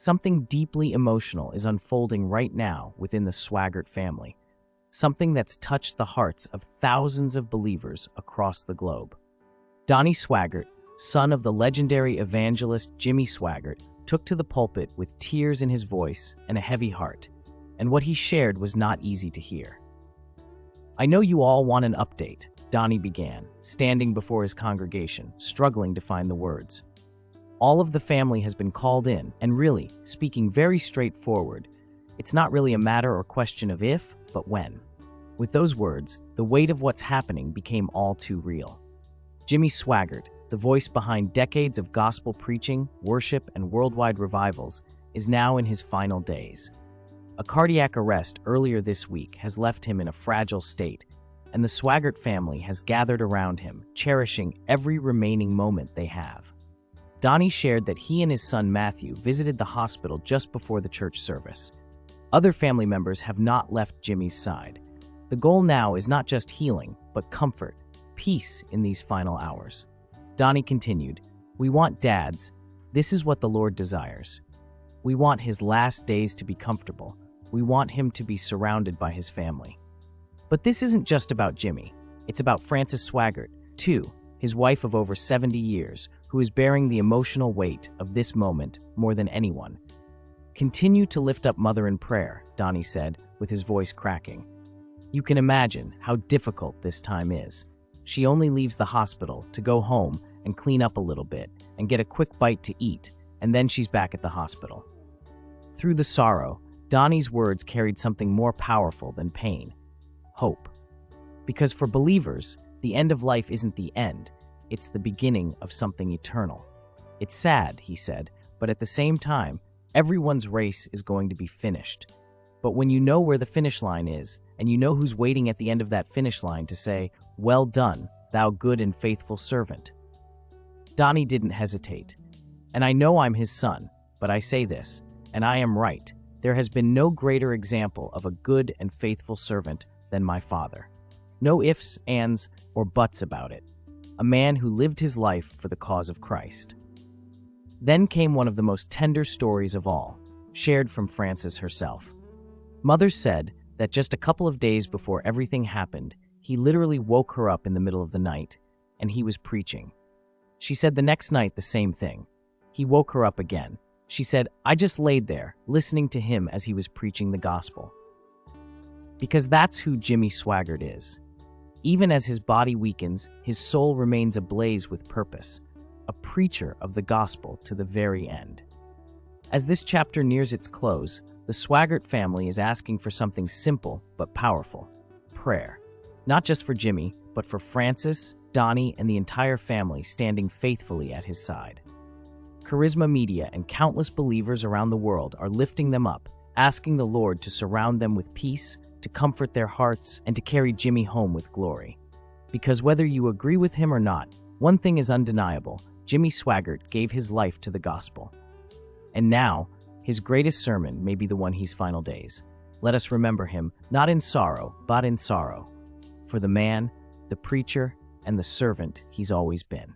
Something deeply emotional is unfolding right now within the Swaggart family, something that's touched the hearts of thousands of believers across the globe. Donnie Swaggart, son of the legendary evangelist Jimmy Swaggart, took to the pulpit with tears in his voice and a heavy heart, and what he shared was not easy to hear. "I know you all want an update," Donnie began, standing before his congregation, struggling to find the words. "All of the family has been called in, and really, speaking very straightforward, it's not really a matter or question of if, but when." With those words, the weight of what's happening became all too real. Jimmy Swaggart, the voice behind decades of gospel preaching, worship, and worldwide revivals, is now in his final days. A cardiac arrest earlier this week has left him in a fragile state, and the Swaggart family has gathered around him, cherishing every remaining moment they have. Donnie shared that he and his son Matthew visited the hospital just before the church service. Other family members have not left Jimmy's side. The goal now is not just healing, but comfort, peace in these final hours. Donnie continued, "We want dads. This is what the Lord desires. We want his last days to be comfortable. We want him to be surrounded by his family." But this isn't just about Jimmy. It's about Frances Swaggart, too, his wife of over 70 years, who is bearing the emotional weight of this moment more than anyone. "Continue to lift up Mother in prayer," Donnie said, with his voice cracking. "You can imagine how difficult this time is. She only leaves the hospital to go home and clean up a little bit and get a quick bite to eat, and then she's back at the hospital." Through the sorrow, Donnie's words carried something more powerful than pain: hope. Because for believers, the end of life isn't the end, it's the beginning of something eternal. "It's sad," he said, "but at the same time, everyone's race is going to be finished. But when you know where the finish line is, and you know who's waiting at the end of that finish line to say, 'Well done, thou good and faithful servant.'" Donnie didn't hesitate. "And I know I'm his son, but I say this, and I am right. There has been no greater example of a good and faithful servant than my father. No ifs, ands, or buts about it. A man who lived his life for the cause of Christ." Then came one of the most tender stories of all, shared from Frances herself. Mother said that just a couple of days before everything happened, he literally woke her up in the middle of the night, and he was preaching. She said the next night the same thing. He woke her up again. She said, "I just laid there, listening to him as he was preaching the gospel." Because that's who Jimmy Swaggart is. Even as his body weakens, his soul remains ablaze with purpose, a preacher of the gospel to the very end. As this chapter nears its close, the Swaggart family is asking for something simple but powerful: prayer. Not just for Jimmy, but for Frances, Donnie, and the entire family standing faithfully at his side. Charisma Media and countless believers around the world are lifting them up, asking the Lord to surround them with peace, to comfort their hearts, and to carry Jimmy home with glory. Because whether you agree with him or not, one thing is undeniable: Jimmy Swaggart gave his life to the gospel. And now, his greatest sermon may be the one he's final days. Let us remember him, not in sorrow, but in sorrow, for the man, the preacher, and the servant he's always been.